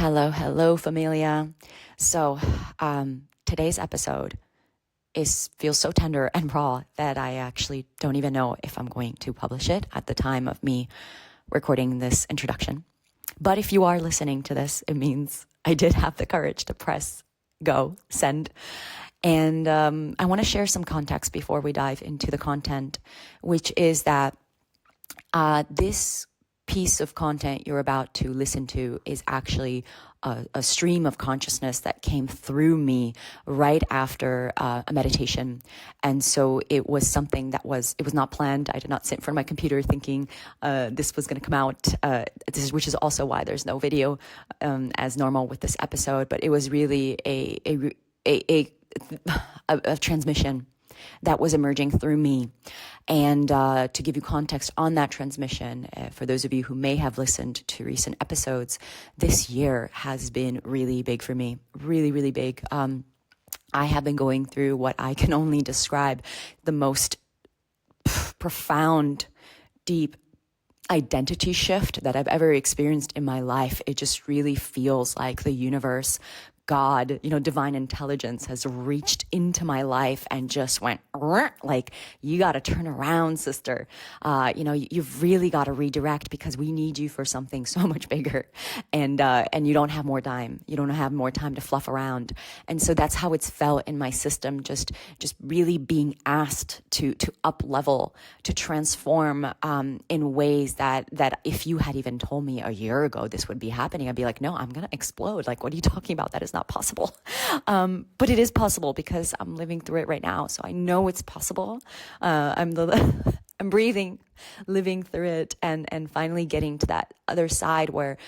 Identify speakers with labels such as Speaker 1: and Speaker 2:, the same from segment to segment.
Speaker 1: Hello, familia. So, today's episode feels so tender and raw that I actually don't even know if I'm going to publish it at the time of me recording this introduction. But if you are listening to this, it means I did have the courage to press go, send. And I want to share some context before we dive into the content, which is that this piece of content you're about to listen to is actually a stream of consciousness that came through me right after a meditation. And so it was something that was not planned. I did not sit in front of my computer thinking this was going to come out, which is also why there's no video as normal with this episode. But it was really a transmission that was emerging through me. And to give you context on that transmission, for those of you who may have listened to recent episodes, this year has been really big for me, really, really big. I have been going through what I can only describe the most profound, deep identity shift that I've ever experienced in my life. It just really feels like the universe, God, divine intelligence has reached into my life and just went like, you got to turn around, sister. You've really got to redirect because we need you for something so much bigger. And you don't have more time. You don't have more time to fluff around. And so that's how it's felt in my system. Just really being asked to up level, to transform, in ways that if you had even told me a year ago this would be happening, I'd be like, no, I'm going to explode. Like, what are you talking about? That is not possible. But it is possible because I'm living through it right now. So I know it's possible. I'm breathing, living through it, and finally getting to that other side where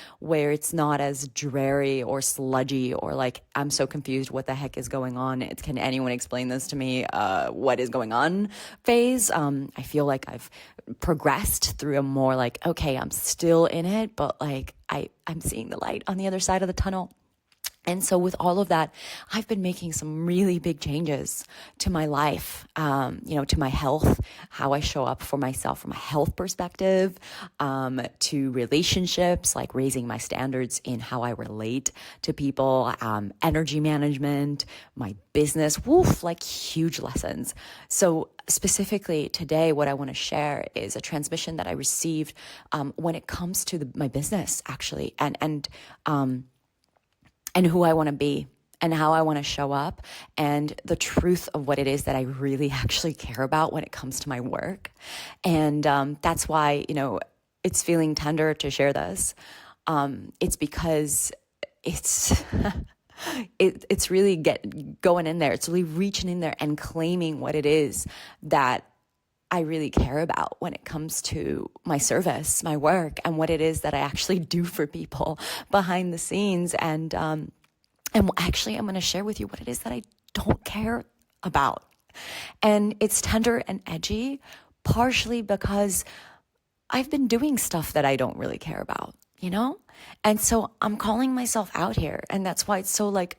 Speaker 1: it's not as dreary or sludgy or like, I'm so confused. What the heck is going on? Can anyone explain this to me? What is going on phase? I feel like I've progressed through a more like, okay, I'm still in it, but like I'm seeing the light on the other side of the tunnel. And so with all of that, I've been making some really big changes to my life, to my health, how I show up for myself from a health perspective, to relationships, like raising my standards in how I relate to people, energy management, my business, like huge lessons. So specifically today, what I want to share is a transmission that I received when it comes to my business, actually, and who I want to be and how I want to show up and the truth of what it is that I really actually care about when it comes to my work. And that's why, it's feeling tender to share this. It's because it's it's really going in there. It's really reaching in there and claiming what it is that I really care about when it comes to my service, my work, and what it is that I actually do for people behind the scenes. And actually, I'm going to share with you what it is that I don't care about. And it's tender and edgy, partially because I've been doing stuff that I don't really care about, And so I'm calling myself out here. And that's why it's so like,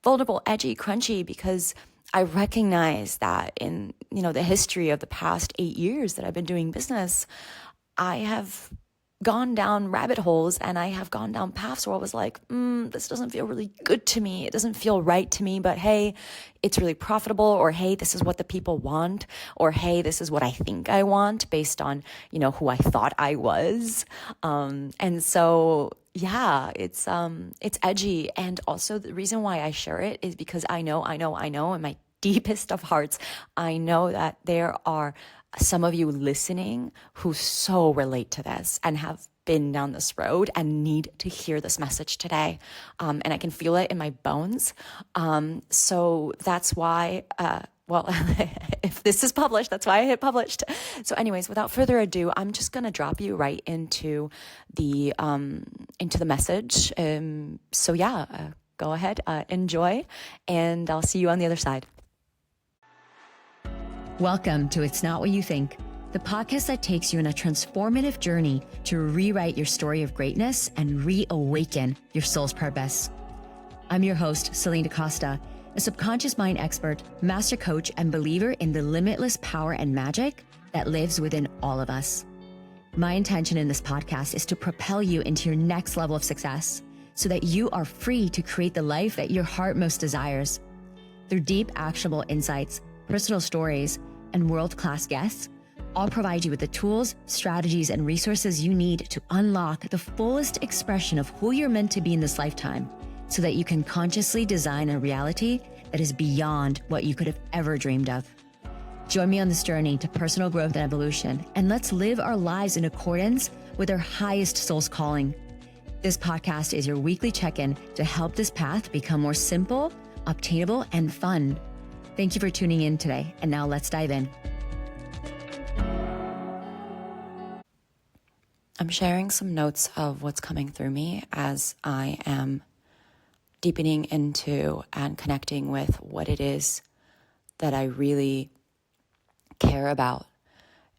Speaker 1: vulnerable, edgy, crunchy, because I recognize that in, the history of the past 8 years that I've been doing business, I have gone down rabbit holes and I have gone down paths where I was like, this doesn't feel really good to me. It doesn't feel right to me, but hey, it's really profitable, or hey, this is what the people want, or hey, this is what I think I want based on, who I thought I was. And so yeah, it's edgy. And also the reason why I share it is because I know in my deepest of hearts, I know that there are some of you listening who so relate to this and have been down this road and need to hear this message today. And I can feel it in my bones. So that's why, if this is published, that's why I hit published. So anyways, without further ado, I'm just going to drop you right into the message. So yeah, go ahead, enjoy, and I'll see you on the other side.
Speaker 2: Welcome to It's Not What You Think, the podcast that takes you on a transformative journey to rewrite your story of greatness and reawaken your soul's purpose. I'm your host, Celine DaCosta, a subconscious mind expert, master coach, and believer in the limitless power and magic that lives within all of us. My intention in this podcast is to propel you into your next level of success so that you are free to create the life that your heart most desires. Through deep, actionable insights, personal stories, and world-class guests, I'll provide you with the tools, strategies, and resources you need to unlock the fullest expression of who you're meant to be in this lifetime, so that you can consciously design a reality that is beyond what you could have ever dreamed of. Join me on this journey to personal growth and evolution, and let's live our lives in accordance with our highest soul's calling. This podcast is your weekly check-in to help this path become more simple, obtainable, and fun. Thank you for tuning in today, and now let's dive in.
Speaker 1: I'm sharing some notes of what's coming through me as I am deepening into and connecting with what it is that I really care about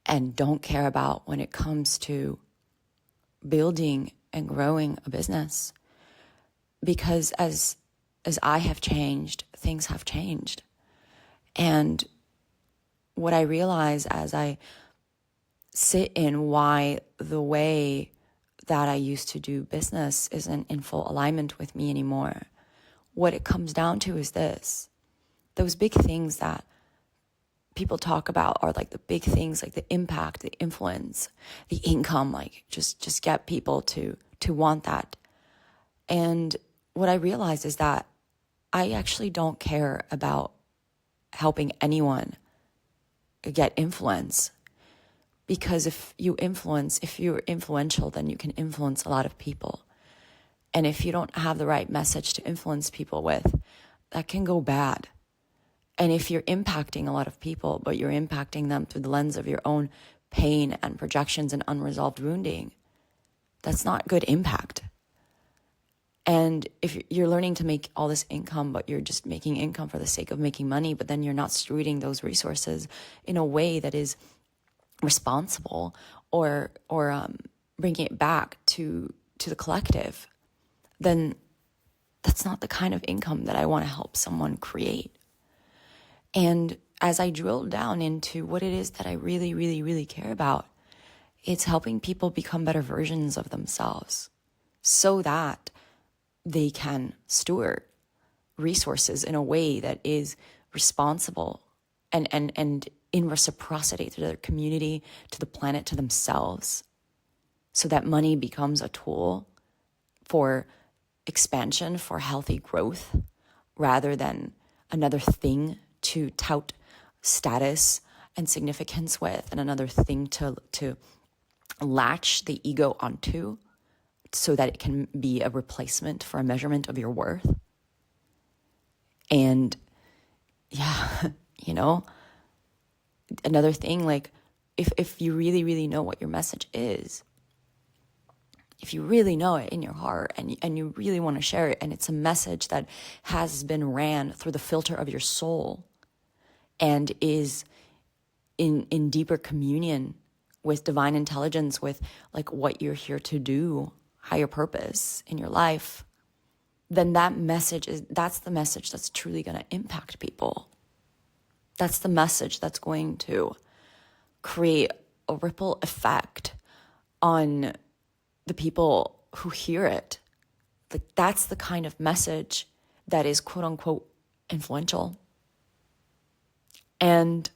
Speaker 1: and don't care about when it comes to building and growing a business. Because as I have changed, things have changed. And what I realize as I sit in why the way that I used to do business isn't in full alignment with me anymore, what it comes down to is this. Those big things that people talk about are like the big things, like the impact, the influence, the income, like just get people to want that. And what I realized is that I actually don't care about helping anyone get influence. Because if you're influential, then you can influence a lot of people. And if you don't have the right message to influence people with, that can go bad. And if you're impacting a lot of people, but you're impacting them through the lens of your own pain and projections and unresolved wounding, that's not good impact. And if you're learning to make all this income, but you're just making income for the sake of making money, but then you're not stewarding those resources in a way that is responsible or bringing it back to the collective, then that's not the kind of income that I want to help someone create. And as I drill down into what it is that I really, really, really care about, it's helping people become better versions of themselves so that they can steward resources in a way that is responsible and in reciprocity to their community, to the planet, to themselves, so that money becomes a tool for expansion, for healthy growth, rather than another thing to tout status and significance with, and another thing to latch the ego onto so that it can be a replacement for a measurement of your worth. And yeah, another thing, like if you really, really know what your message is, if you really know it in your heart and you really want to share it, and it's a message that has been ran through the filter of your soul and is in deeper communion with divine intelligence, with like what you're here to do, higher purpose in your life, then that's the message that's truly going to impact people. That's the message that's going to create a ripple effect on the people who hear it. Like, that's the kind of message that is quote unquote influential. And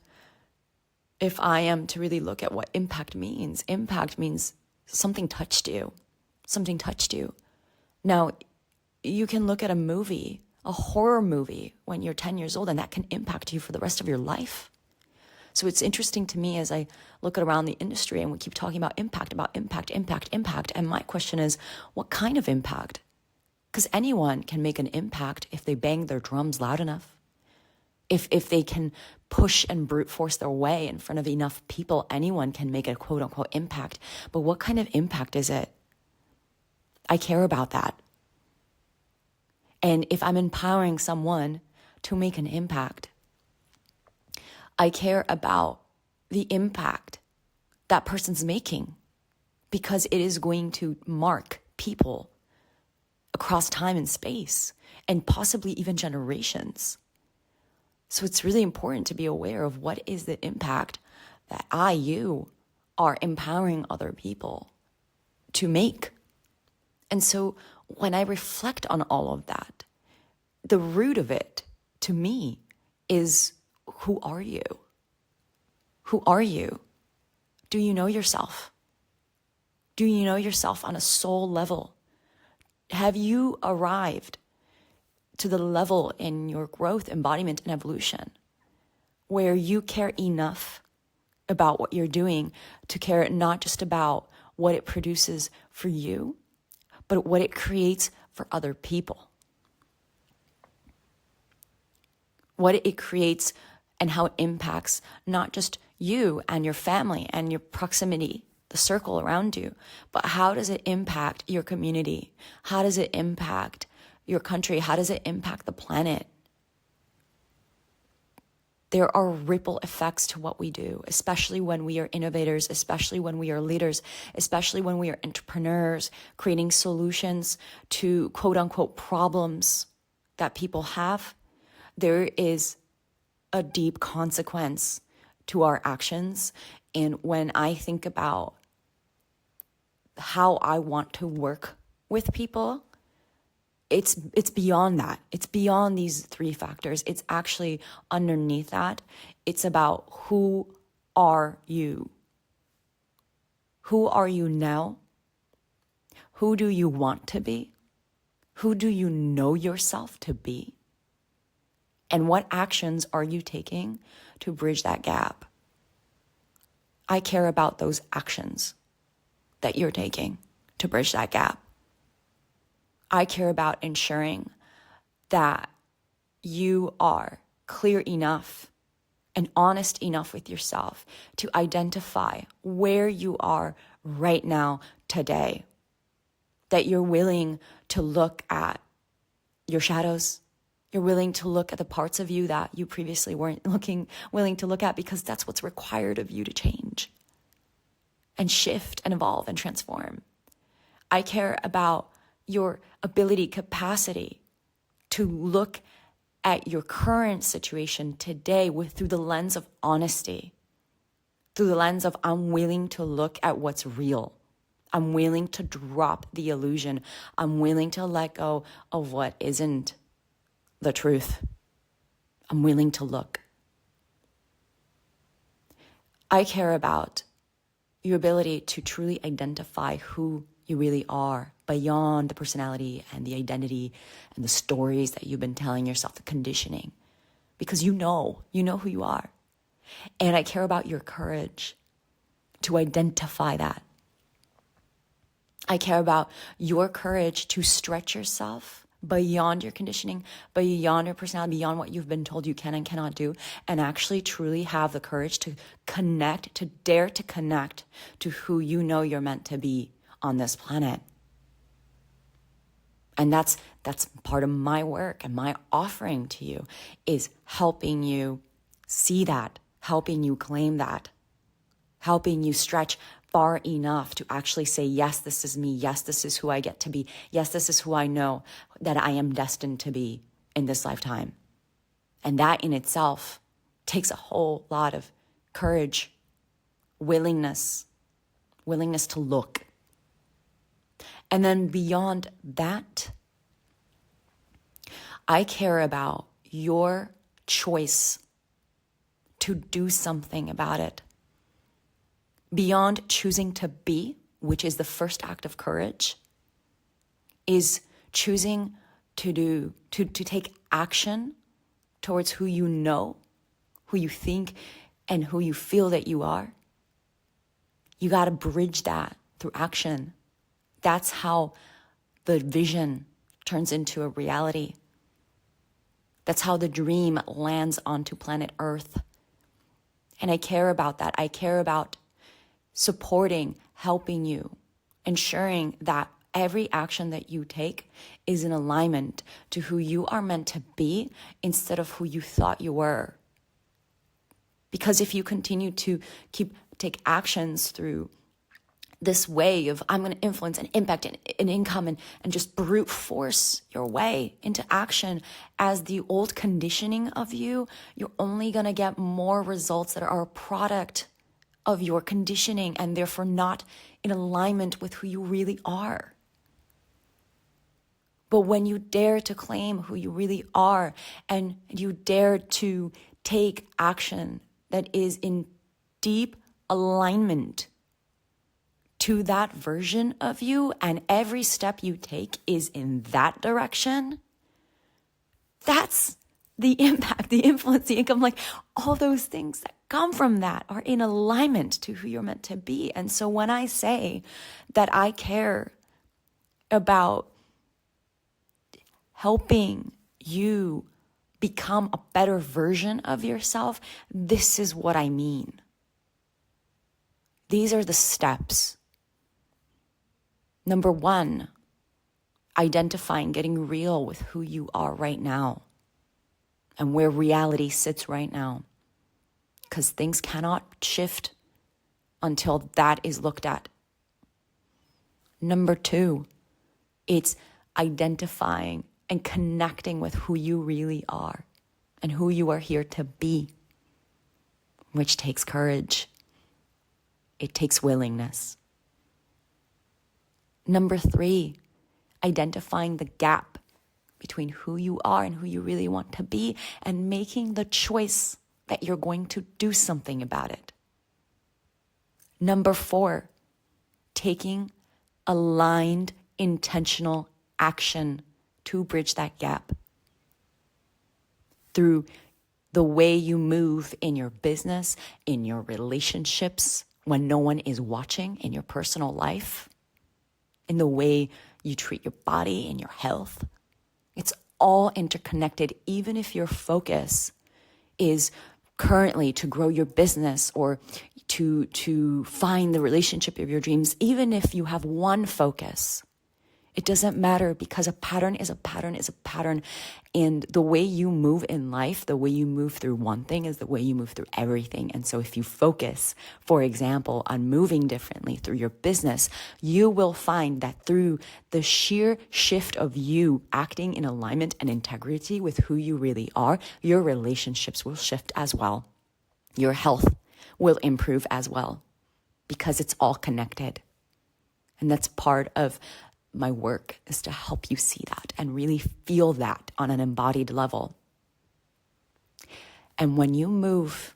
Speaker 1: if I am to really look at what impact means something touched you. Something touched you. Now, you can look at a movie, a horror movie, when you're 10 years old, and that can impact you for the rest of your life. So it's interesting to me as I look around the industry and we keep talking about impact. And my question is, what kind of impact? Because anyone can make an impact if they bang their drums loud enough. If they can push and brute force their way in front of enough people, anyone can make a quote unquote impact. But what kind of impact is it? I care about that. And if I'm empowering someone to make an impact, I care about the impact that person's making, because it is going to mark people across time and space, and possibly even generations. So it's really important to be aware of what is the impact that you are empowering other people to make. And so when I reflect on all of that, the root of it to me is, who are you? Who are you? Do you know yourself? Do you know yourself on a soul level? Have you arrived to the level in your growth, embodiment, and evolution where you care enough about what you're doing to care not just about what it produces for you, but what it creates for other people? What it creates and how it impacts not just you and your family and your proximity, the circle around you, but how does it impact your community? How does it impact your country? How does it impact the planet? There are ripple effects to what we do, especially when we are innovators, especially when we are leaders, especially when we are entrepreneurs, creating solutions to quote unquote problems that people have. There is a deep consequence to our actions. And when I think about how I want to work with people, it's beyond that. It's beyond these three factors. It's actually underneath that. It's about, who are you? Who are you now? Who do you want to be? Who do you know yourself to be? And what actions are you taking to bridge that gap? I care about those actions that you're taking to bridge that gap. I care about ensuring that you are clear enough and honest enough with yourself to identify where you are right now today, that you're willing to look at your shadows. You're willing to look at the parts of you that you previously weren't willing to look at, because that's what's required of you to change and shift and evolve and transform. I care about your ability, capacity to look at your current situation today through the lens of honesty, through the lens of, I'm willing to look at what's real. I'm willing to drop the illusion. I'm willing to let go of what isn't the truth. I'm willing to look. I care about your ability to truly identify who you really are beyond the personality and the identity and the stories that you've been telling yourself, the conditioning, because you know who you are. And I care about your courage to identify that. I care about your courage to stretch yourself beyond your conditioning, beyond your personality, beyond what you've been told you can and cannot do, and actually truly have the courage to connect, to dare to connect to who you know you're meant to be on this planet. And that's part of my work, and my offering to you is helping you see that, helping you claim that, helping you stretch far enough to actually say, yes, this is me. Yes, this is who I get to be. Yes, this is who I know that I am destined to be in this lifetime. And that in itself takes a whole lot of courage, willingness to look. And then beyond that, I care about your choice to do something about it. Beyond choosing to be, which is the first act of courage, is choosing to take action towards who you know, who you think, and who you feel that you are. You got to bridge that through action. That's how the vision turns into a reality. That's how the dream lands onto planet Earth. And I care about that. I care about supporting, helping you, ensuring that every action that you take is in alignment to who you are meant to be instead of who you thought you were. Because if you continue to take actions through this way of, I'm going to influence and impact and income and just brute force your way into action as the old conditioning of you, you're only going to get more results that are a product of your conditioning and therefore not in alignment with who you really are. But when you dare to claim who you really are and you dare to take action that is in deep alignment to that version of you, and every step you take is in that direction, that's the impact, the influence, the income, like all those things that come from that are in alignment to who you're meant to be. And so when I say that I care about helping you become a better version of yourself, this is what I mean. These are the steps. Number 1, identifying, getting real with who you are right now and where reality sits right now. Because things cannot shift until that is looked at. Number 2, it's identifying and connecting with who you really are and who you are here to be, which takes courage. It takes willingness. Number 3, identifying the gap between who you are and who you really want to be and making the choice that you're going to do something about it. Number 4, taking aligned, intentional action to bridge that gap through the way you move in your business, in your relationships, when no one is watching, in your personal life, in the way you treat your body and your health. It's all interconnected, even if your focus is currently to grow your business or to find the relationship of your dreams. Even if you have one focus, it doesn't matter, because a pattern is a pattern is a pattern. And the way you move in life, the way you move through one thing is the way you move through everything. And so if you focus, for example, on moving differently through your business, you will find that through the sheer shift of you acting in alignment and integrity with who you really are, your relationships will shift as well. Your health will improve as well, because it's all connected. And that's part of my work, is to help you see that and really feel that on an embodied level. And when you move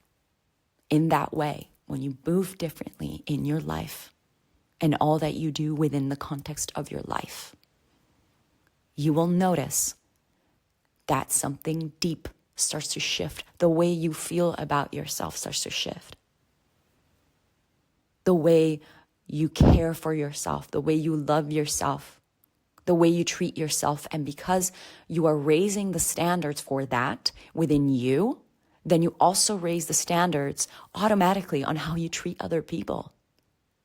Speaker 1: in that way, when you move differently in your life and all that you do within the context of your life, you will notice that something deep starts to shift. The way you feel about yourself starts to shift. The way you care for yourself, the way you love yourself, the way you treat yourself. And because you are raising the standards for that within you, then you also raise the standards automatically on how you treat other people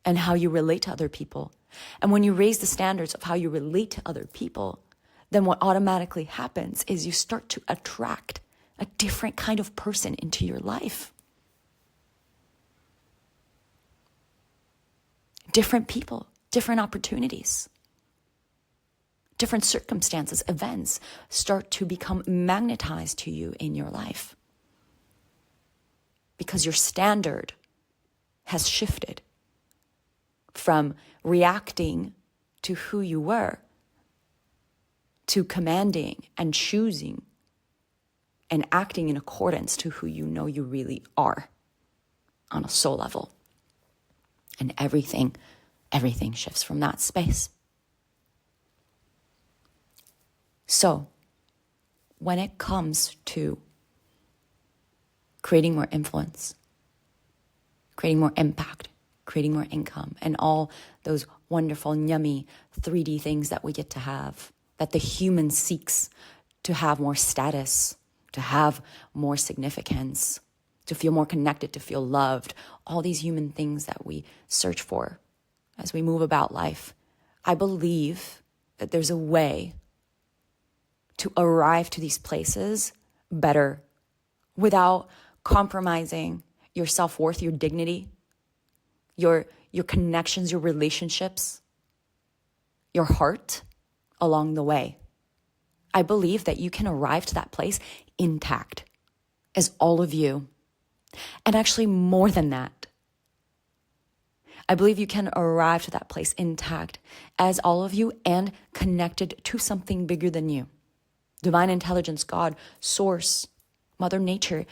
Speaker 1: and how you relate to other people. And when you raise the standards of how you relate to other people, then what automatically happens is you start to attract a different kind of person into your life. Different people, different opportunities, different circumstances, events start to become magnetized to you in your life, because your standard has shifted from reacting to who you were to commanding and choosing and acting in accordance to who you know you really are on a soul level. And everything shifts from that space. So, when it comes to creating more influence, creating more impact, creating more income, and all those wonderful, yummy 3D things that we get to have, that the human seeks to have more status, to have more significance, to feel more connected, to feel loved, all these human things that we search for as we move about life. I believe that there's a way to arrive to these places better without compromising your self-worth, your dignity, your connections, your relationships, your heart along the way. I believe that you can arrive to that place intact as all of you. And actually more than that, I believe you can arrive to that place intact as all of you and connected to something bigger than you. Divine intelligence, God, source, Mother Nature,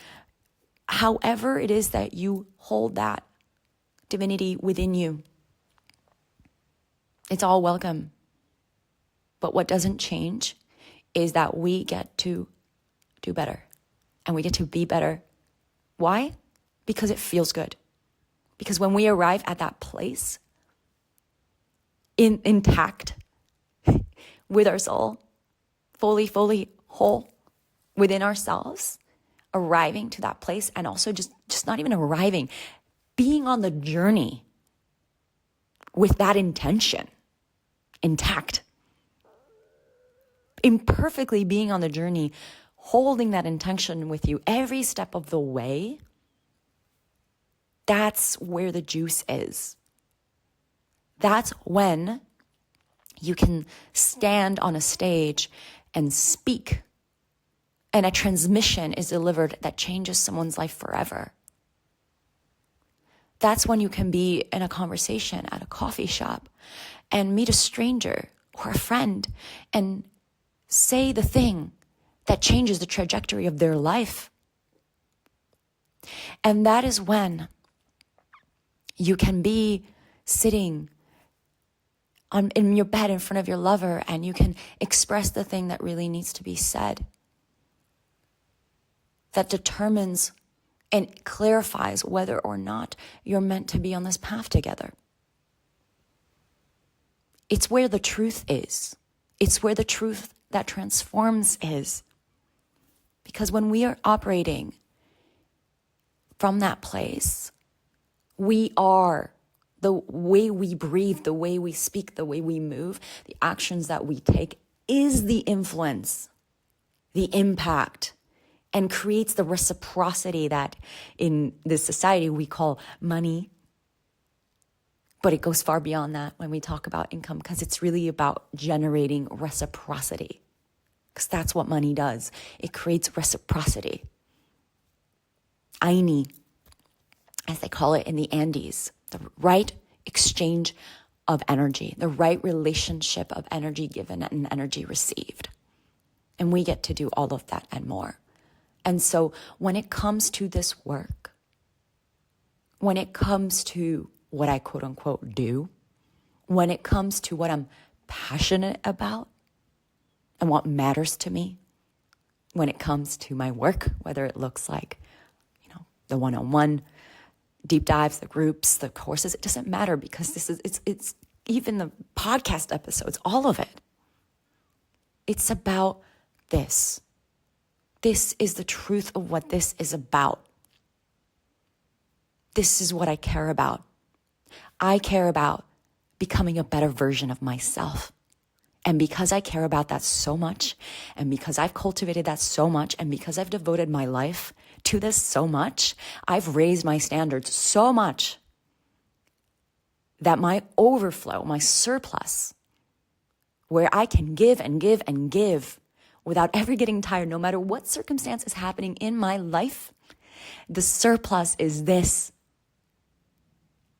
Speaker 1: however it is that you hold that divinity within you. It's all welcome. But what doesn't change is that we get to do better and we get to be better. Why? Because it feels good. Because when we arrive at that place intact with our soul, fully whole within ourselves, arriving to that place, and also just not even arriving, being on the journey with that intention intact, imperfectly being on the journey, holding that intention with you every step of the way, that's where the juice is. That's when you can stand on a stage and speak, and a transmission is delivered that changes someone's life forever. That's when you can be in a conversation at a coffee shop and meet a stranger or a friend and say the thing that changes the trajectory of their life. And that is when you can be sitting in your bed in front of your lover and you can express the thing that really needs to be said, that determines and clarifies whether or not you're meant to be on this path together. It's where the truth is. It's where the truth that transforms is. Because when we are operating from that place, we are, the way we breathe, the way we speak, the way we move, the actions that we take is the influence, the impact, and creates the reciprocity that in this society we call money. But it goes far beyond that when we talk about income, because it's really about generating reciprocity. Because that's what money does. It creates reciprocity. Aini, as they call it in the Andes, the right exchange of energy, the right relationship of energy given and energy received. And we get to do all of that and more. And so when it comes to this work, when it comes to what I quote unquote do, when it comes to what I'm passionate about and what matters to me, when it comes to my work, whether it looks like, the one-on-one deep dives, the groups, the courses, it doesn't matter, because it's even the podcast episodes, all of it. It's about this. This is the truth of what this is about. This is what I care about. I care about becoming a better version of myself. And because I care about that so much, and because I've cultivated that so much, and because I've devoted my life to this so much, I've raised my standards so much that my overflow, my surplus, where I can give and give and give without ever getting tired, no matter what circumstance is happening in my life, the surplus is this.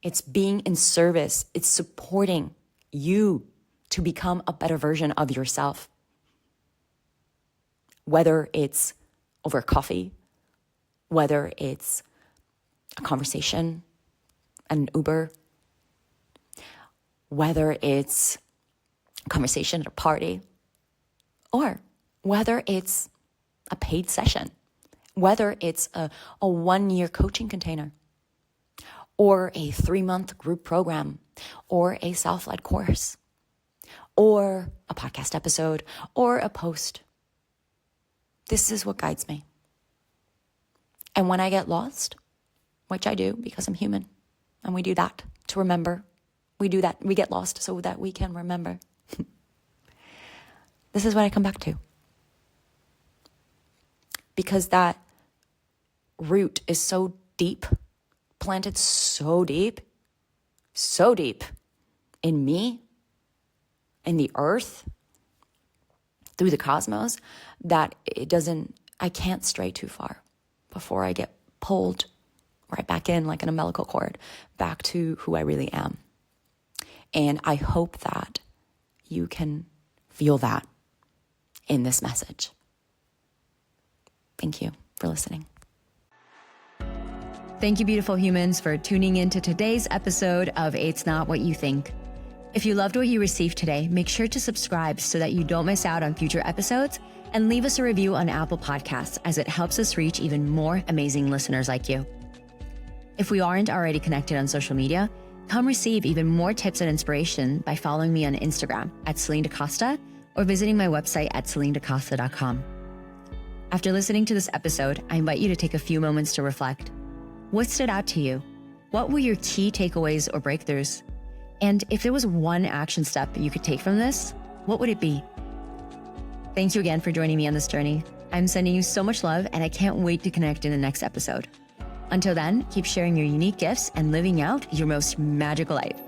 Speaker 1: It's being in service. It's supporting you to become a better version of yourself. Whether it's over coffee, whether it's a conversation, an Uber, whether it's a conversation at a party, or whether it's a paid session, whether it's a 1-year coaching container, or a 3-month group program, or a self-led course, or a podcast episode, or a post. This is what guides me. And when I get lost, which I do because I'm human, and we do that to remember, we do that, we get lost so that we can remember. This is what I come back to. Because that root is so deep, planted so deep in me, in the earth, through the cosmos, that I can't stray too far before I get pulled right back in like an umbilical cord, back to who I really am. And I hope that you can feel that in this message. Thank you for listening.
Speaker 2: Thank you, beautiful humans, for tuning into today's episode of It's Not What You Think. If you loved what you received today, make sure to subscribe so that you don't miss out on future episodes, and leave us a review on Apple Podcasts, as it helps us reach even more amazing listeners like you. If we aren't already connected on social media, come receive even more tips and inspiration by following me on Instagram at Celine DaCosta or visiting my website at CelineDaCosta.com. After listening to this episode, I invite you to take a few moments to reflect. What stood out to you? What were your key takeaways or breakthroughs? And if there was one action step you could take from this, what would it be? Thank you again for joining me on this journey. I'm sending you so much love, and I can't wait to connect in the next episode. Until then, keep sharing your unique gifts and living out your most magical life.